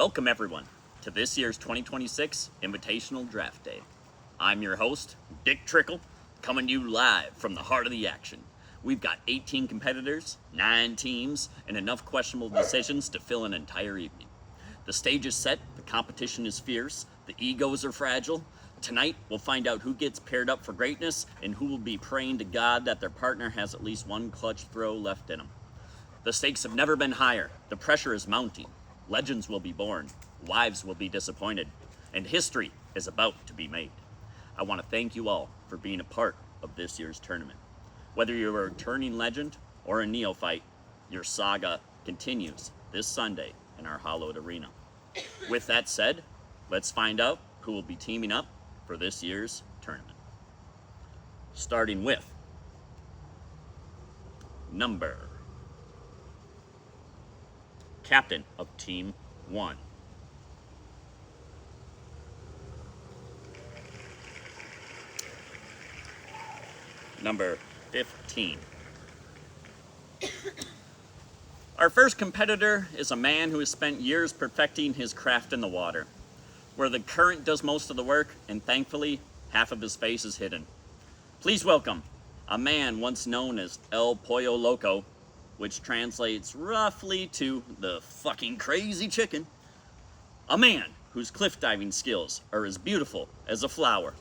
Welcome, everyone, to this year's 2026 Invitational Draft Day. I'm your host, Dick Trickle, coming to you live from the heart of the action. We've got 18 competitors, 9 teams, and enough questionable decisions to fill an entire evening. The stage is set, the competition is fierce, the egos are fragile. Tonight, we'll find out who gets paired up for greatness and who will be praying to God that their partner has at least one clutch throw left in them. The stakes have never been higher. The pressure is mounting. Legends will be born. Wives will be disappointed. And history is about to be made. I want to thank you all for being a part of this year's tournament. Whether you're a returning legend or a neophyte, your saga continues this Sunday in our hallowed arena. With that said, let's find out who will be teaming up for this year's tournament. Starting with number captain of Team 1. Number 15. Our first competitor is a man who has spent years perfecting his craft in the water, where the current does most of the work, and thankfully, half of his face is hidden. Please welcome a man once known as El Pollo Loco, which translates roughly to the fucking crazy chicken. A man whose cliff diving skills are as beautiful as a flower.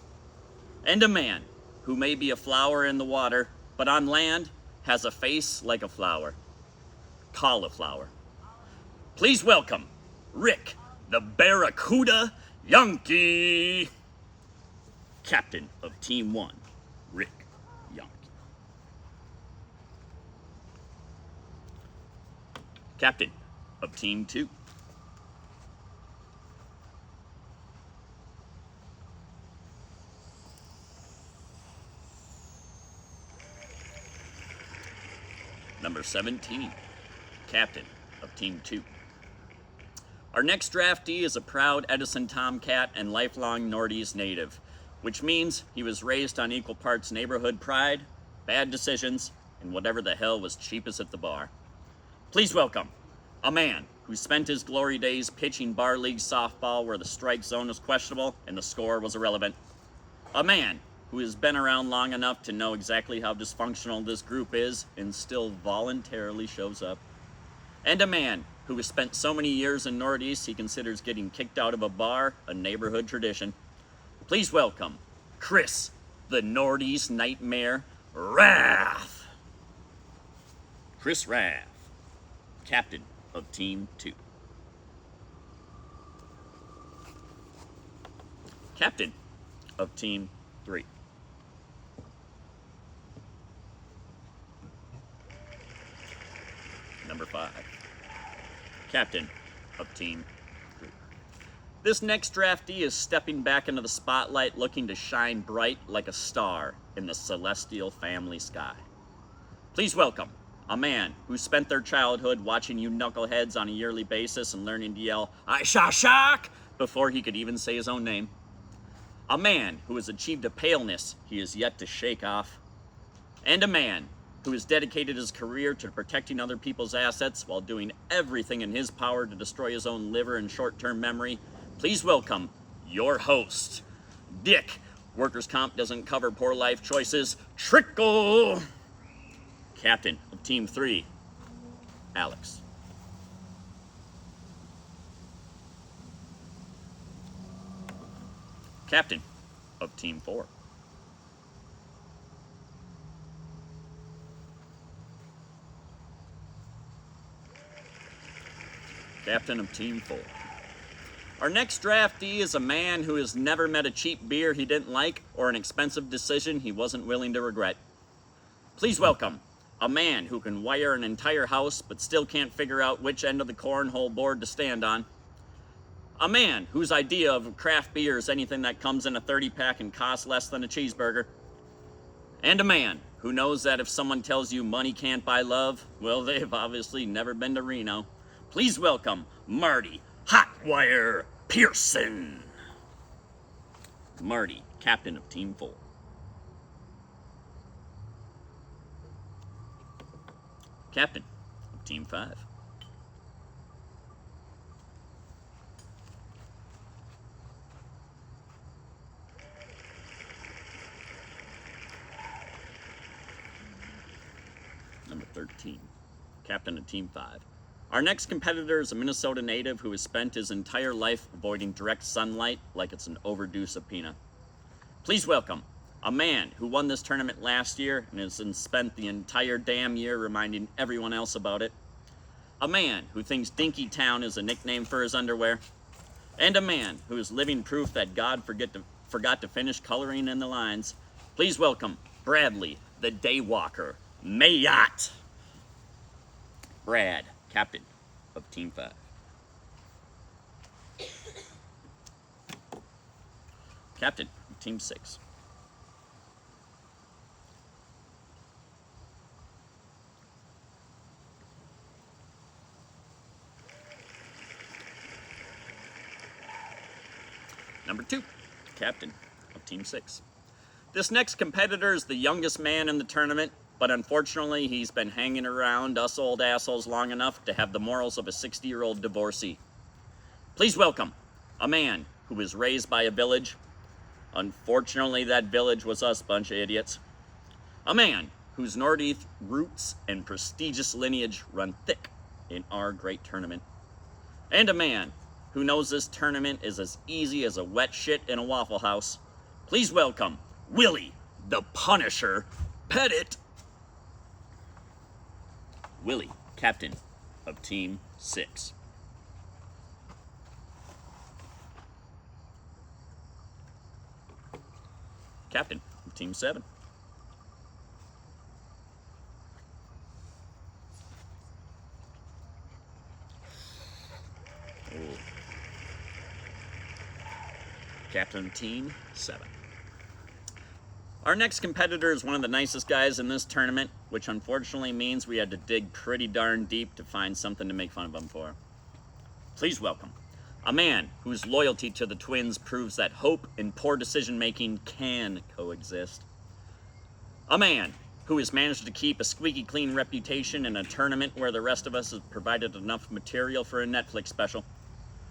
And a man who may be a flower in the water, but on land has a face like a flower. Cauliflower. Please welcome Rick the Barracuda Yankee, captain of Team 1, Rick Yankee. Captain of Team 2. Number 17, captain of Team 2. Our next draftee is a proud Edison Tomcat and lifelong Northeast native, which means he was raised on equal parts neighborhood pride, bad decisions, and whatever the hell was cheapest at the bar. Please welcome a man who spent his glory days pitching bar league softball where the strike zone was questionable and the score was irrelevant. A man who has been around long enough to know exactly how dysfunctional this group is and still voluntarily shows up. And a man who has spent so many years in Northeast he considers getting kicked out of a bar a neighborhood tradition. Please welcome Chris, the Northeast Nightmare Rath. Chris Rath, captain of Team 2. Captain of Team 3. Number 5. Captain of Team 3. This next draftee is stepping back into the spotlight looking to shine bright like a star in the celestial family sky. Please welcome a man who spent their childhood watching you knuckleheads on a yearly basis and learning to yell, "I shock!" before he could even say his own name. A man who has achieved a paleness he is yet to shake off. And a man who has dedicated his career to protecting other people's assets while doing everything in his power to destroy his own liver and short-term memory. Please welcome your host, Dick, workers' comp doesn't cover poor life choices, Trickle, captain of Team 3, Alex. Captain of Team 4. Captain of Team 4. Our next draftee is a man who has never met a cheap beer he didn't like or an expensive decision he wasn't willing to regret. Please welcome a man who can wire an entire house but still can't figure out which end of the cornhole board to stand on. A man whose idea of craft beer is anything that comes in a 30-pack and costs less than a cheeseburger. And a man who knows that if someone tells you money can't buy love, well, they've obviously never been to Reno. Please welcome Marty Hotwire Pearson. Marty, captain of Team 4. Captain of Team 5. 13. Captain of Team 5. Our next competitor is a Minnesota native who has spent his entire life avoiding direct sunlight like it's an overdue subpoena. Please welcome a man who won this tournament last year and has spent the entire damn year reminding everyone else about it. A man who thinks Dinky Town is a nickname for his underwear. And a man who is living proof that God forgot to finish coloring in the lines. Please welcome Bradley, the Daywalker, Mayotte. Brad, captain of Team 5. Captain of Team 6. Number 2, captain of Team 6. This next competitor is the youngest man in the tournament, but unfortunately he's been hanging around us old assholes long enough to have the morals of a 60-year-old divorcee. Please welcome a man who was raised by a village. Unfortunately, that village was us, bunch of idiots. A man whose Northeast roots and prestigious lineage run thick in our great tournament. And a man who knows this tournament is as easy as a wet shit in a Waffle House. Please welcome Willie, the Punisher, Pettit. Willie, captain of Team 6. Captain of Team 7. Captain of Team 7. Our next competitor is one of the nicest guys in this tournament, which unfortunately means we had to dig pretty darn deep to find something to make fun of him for. Please welcome a man whose loyalty to the Twins proves that hope and poor decision-making can coexist. A man who has managed to keep a squeaky clean reputation in a tournament where the rest of us have provided enough material for a Netflix special.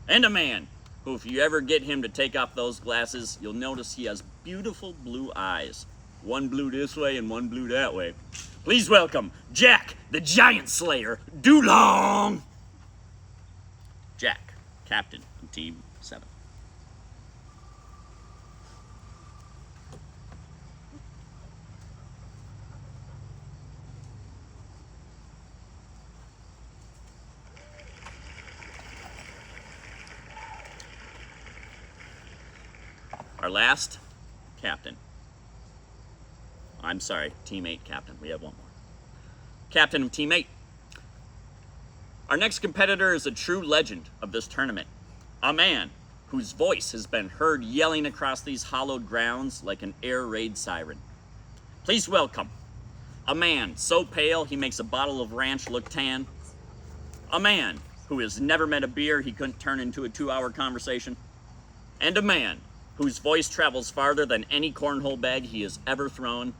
And a man who, if you ever get him to take off those glasses, you'll notice he has beautiful blue eyes. One blue this way and one blue that way. Please welcome Jack, the Giant Slayer, Dulong. Jack, captain of Team 7. Our last captain. I'm sorry, Team 8 captain. We have one more. Captain of Team 8. Our next competitor is a true legend of this tournament. A man whose voice has been heard yelling across these hallowed grounds like an air raid siren. Please welcome a man so pale he makes a bottle of ranch look tan. A man who has never met a beer he couldn't turn into a 2-hour conversation. And a man whose voice travels farther than any cornhole bag he has ever thrown.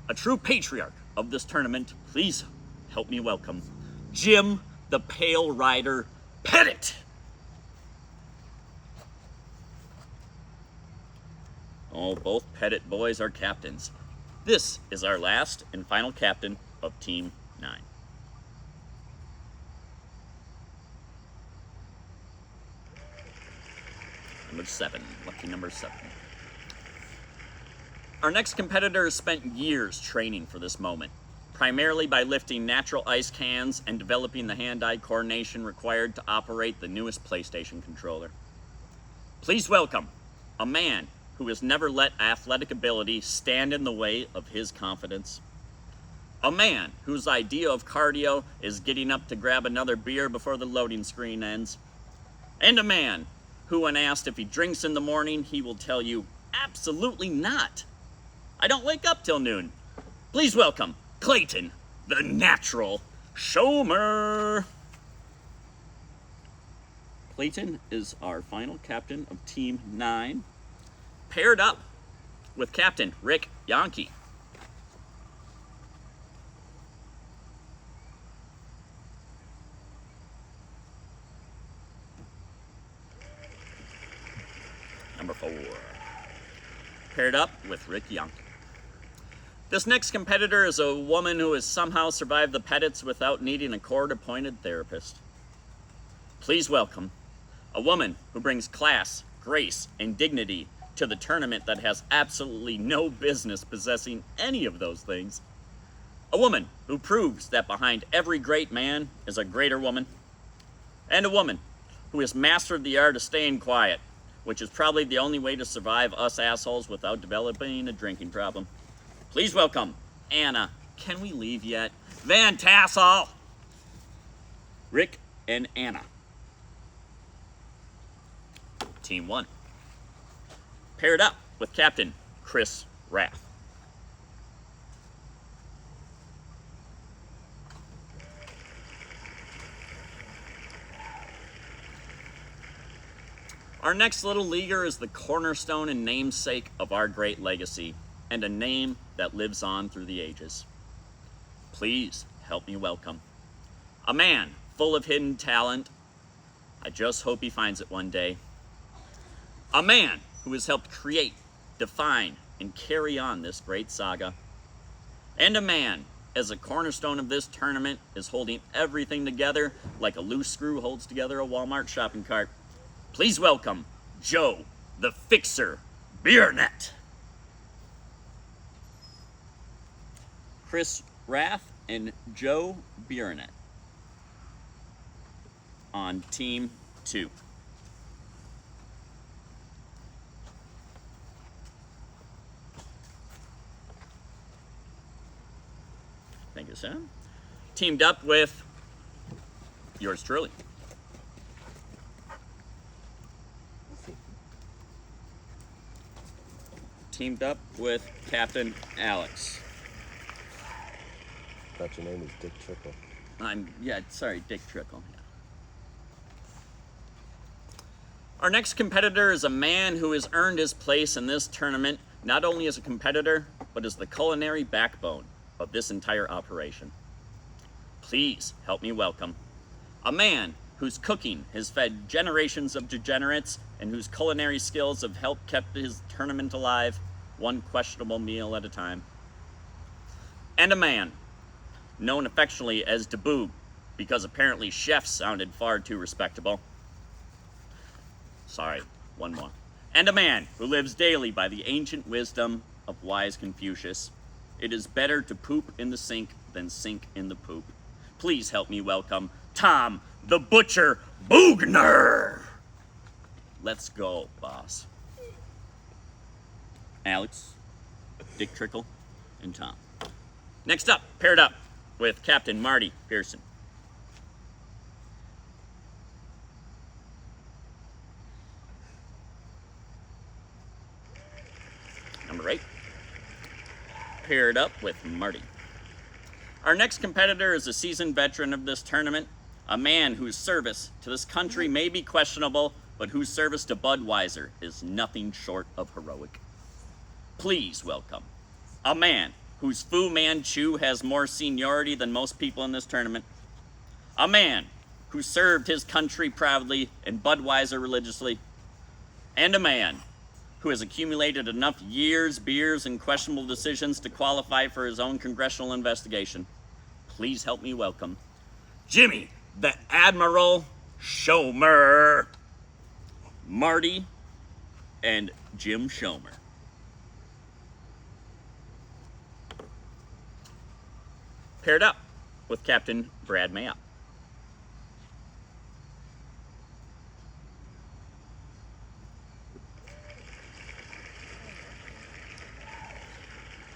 A true patriarch of this tournament. Please help me welcome Jim the Pale Rider Pettit. Oh, both Pettit boys are captains. This is our last and final captain of Team 9. Number 7, lucky number 7. Our next competitor has spent years training for this moment, primarily by lifting natural ice cans and developing the hand-eye coordination required to operate the newest PlayStation controller. Please welcome a man who has never let athletic ability stand in the way of his confidence. A man whose idea of cardio is getting up to grab another beer before the loading screen ends. And a man who, when asked if he drinks in the morning, he will tell you, absolutely not. I don't wake up till noon. Please welcome Clayton, the Natural Schomer. Clayton is our final captain of Team 9, paired up with Captain Rick Yankee. Number 4, paired up with Rick Yankee. This next competitor is a woman who has somehow survived the Pettits without needing a court-appointed therapist. Please welcome a woman who brings class, grace, and dignity to the tournament that has absolutely no business possessing any of those things. A woman who proves that behind every great man is a greater woman. And a woman who has mastered the art of staying quiet, which is probably the only way to survive us assholes without developing a drinking problem. Please welcome Anna. Can we leave yet? Van Tassel. Rick and Anna. Team 1. Paired up with Captain Chris Rath. Our next little leaguer is the cornerstone and namesake of our great legacy, and a name that lives on through the ages. Please help me welcome a man full of hidden talent. I just hope he finds it one day. A man who has helped create, define, and carry on this great saga. And a man, as a cornerstone of this tournament, is holding everything together like a loose screw holds together a Walmart shopping cart. Please welcome Joe, the Fixer, Biernet. Chris Rath and Joe Biernet on Team 2. Thank you, Sam. Teamed up with yours truly. Teamed up with Captain Alex. Thought your name was Dick Trickle. Dick Trickle. Yeah. Our next competitor is a man who has earned his place in this tournament, not only as a competitor, but as the culinary backbone of this entire operation. Please help me welcome a man whose cooking has fed generations of degenerates and whose culinary skills have helped keep his tournament alive, one questionable meal at a time. And a man known affectionately as Daboo, because apparently chef sounded far too respectable. Sorry, one more. And a man who lives daily by the ancient wisdom of wise Confucius. It is better to poop in the sink than sink in the poop. Please help me welcome Tom the Butcher Bugner. Let's go, boss. Alex, Dick Trickle, and Tom. Next up, paired up with Captain Marty Pearson. Number 8, paired up with Marty. Our next competitor is a seasoned veteran of this tournament, a man whose service to this country may be questionable, but whose service to Budweiser is nothing short of heroic. Please welcome a man whose Fu Manchu has more seniority than most people in this tournament. A man who served his country proudly and Budweiser religiously. And a man who has accumulated enough years, beers, and questionable decisions to qualify for his own congressional investigation. Please help me welcome Jimmy, the Admiral Schomer. Marty and Jim Schomer. Paired up with Captain Brad Mayotte.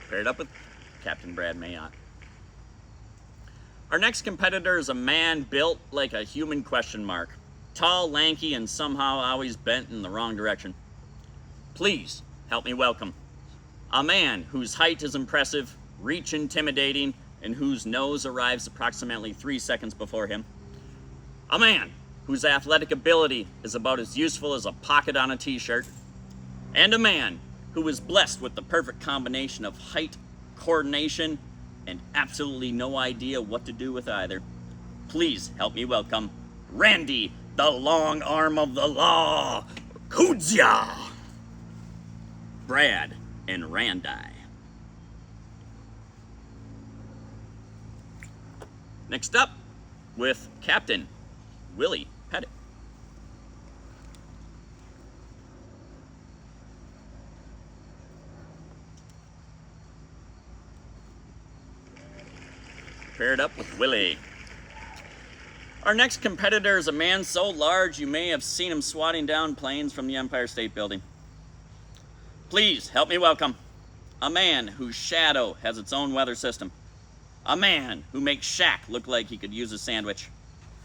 Paired up with Captain Brad Mayotte. Our next competitor is a man built like a human question mark. Tall, lanky, and somehow always bent in the wrong direction. Please help me welcome a man whose height is impressive, reach intimidating, and whose nose arrives approximately 3 seconds before him. A man whose athletic ability is about as useful as a pocket on a t-shirt. And a man who is blessed with the perfect combination of height, coordination, and absolutely no idea what to do with either. Please help me welcome Randy, the long arm of the law, Kuzia. Brad and Randi. Next up, with Captain Willie Pettit. Paired up with Willie. Our next competitor is a man so large you may have seen him swatting down planes from the Empire State Building. Please help me welcome a man whose shadow has its own weather system. A man who makes Shaq look like he could use a sandwich.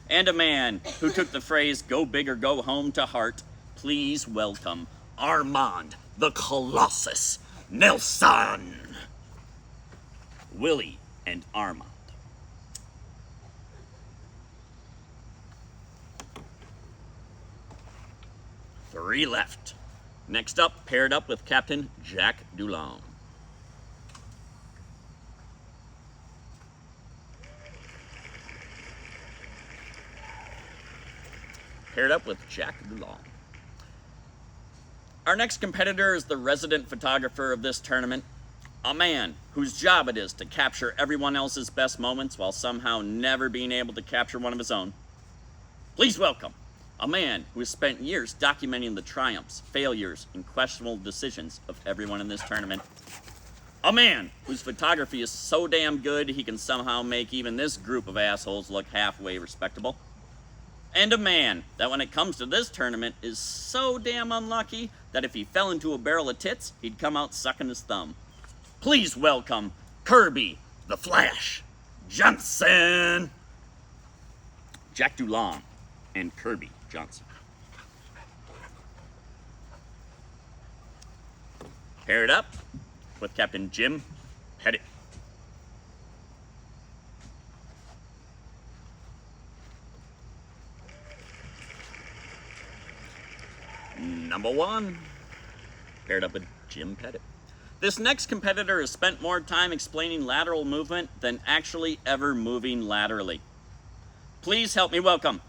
And a man who took the phrase, "go big or go home," to heart. Please welcome Armand the Colossus Nelson. Willie and Armand. Three left. Next up, paired up with Captain Jack Dulong. Paired up with Jack Dulong. Our next competitor is the resident photographer of this tournament, a man whose job it is to capture everyone else's best moments while somehow never being able to capture one of his own. Please welcome a man who has spent years documenting the triumphs, failures, and questionable decisions of everyone in this tournament. A man whose photography is so damn good he can somehow make even this group of assholes look halfway respectable. And a man that when it comes to this tournament is so damn unlucky that if he fell into a barrel of tits, he'd come out sucking his thumb. Please welcome Kirby the Flash Johnson. Jack Dulong and Kirby Johnson. Paired up with Captain Jim Pettit. Number one, paired up with Jim Pettit. This next competitor has spent more time explaining lateral movement than actually ever moving laterally. Please help me welcome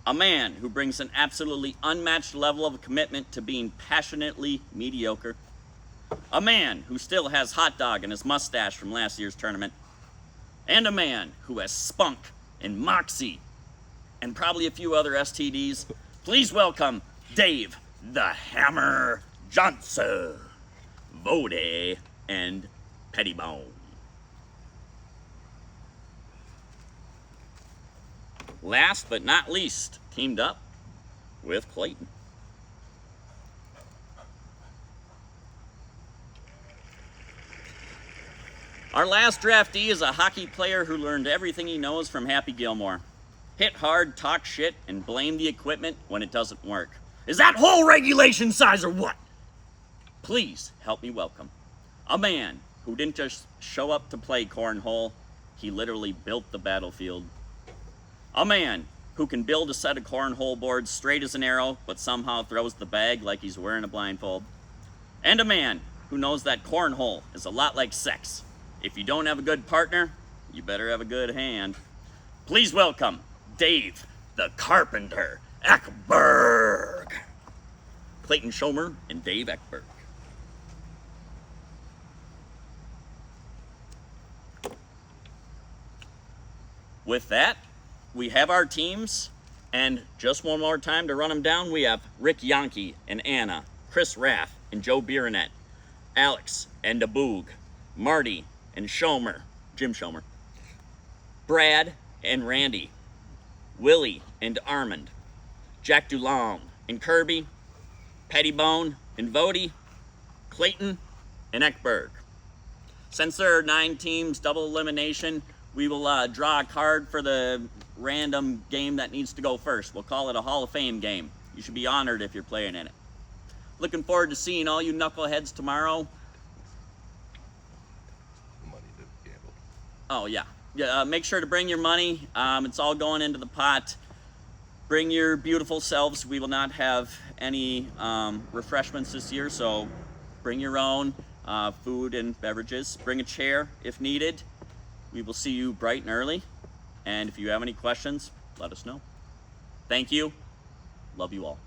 a man who brings an absolutely unmatched level of commitment to being passionately mediocre. A man who still has hot dog in his mustache from last year's tournament. And a man who has spunk and moxie and probably a few other STDs. Please welcome Dave the Hammer Johnson, Vody, and Pettibone. Last but not least, teamed up with Clayton. Our last draftee is a hockey player who learned everything he knows from Happy Gilmore. Hit hard, talk shit, and blame the equipment when it doesn't work. Is that hole regulation size or what? Please help me welcome a man who didn't just show up to play cornhole, he literally built the battlefield. A man who can build a set of cornhole boards straight as an arrow, but somehow throws the bag like he's wearing a blindfold. And a man who knows that cornhole is a lot like sex. If you don't have a good partner, you better have a good hand. Please welcome Dave the Carpenter Eckberg. Clayton Schomer and Dave Eckberg. With that, we have our teams, and just one more time to run them down, we have Rick Yankee and Anna, Chris Raff and Joe Biranet, Alex and Aboog, Marty and Schomer, Jim Schomer, Brad and Randy, Willie and Armand, Jack Dulong and Kirby, Pettibone and Vody, Clayton and Eckberg. Since there are 9 teams, double elimination, we will draw a card for the random game that needs to go first. We'll call it a Hall of Fame game. You should be honored if you're playing in it. Looking forward to seeing all you knuckleheads tomorrow. Money to gamble. Oh, yeah. Make sure to bring your money. It's all going into the pot. Bring your beautiful selves. We will not have any refreshments this year, so bring your own food and beverages. Bring a chair if needed. We will see you bright and early. And if you have any questions, let us know. Thank you. Love you all.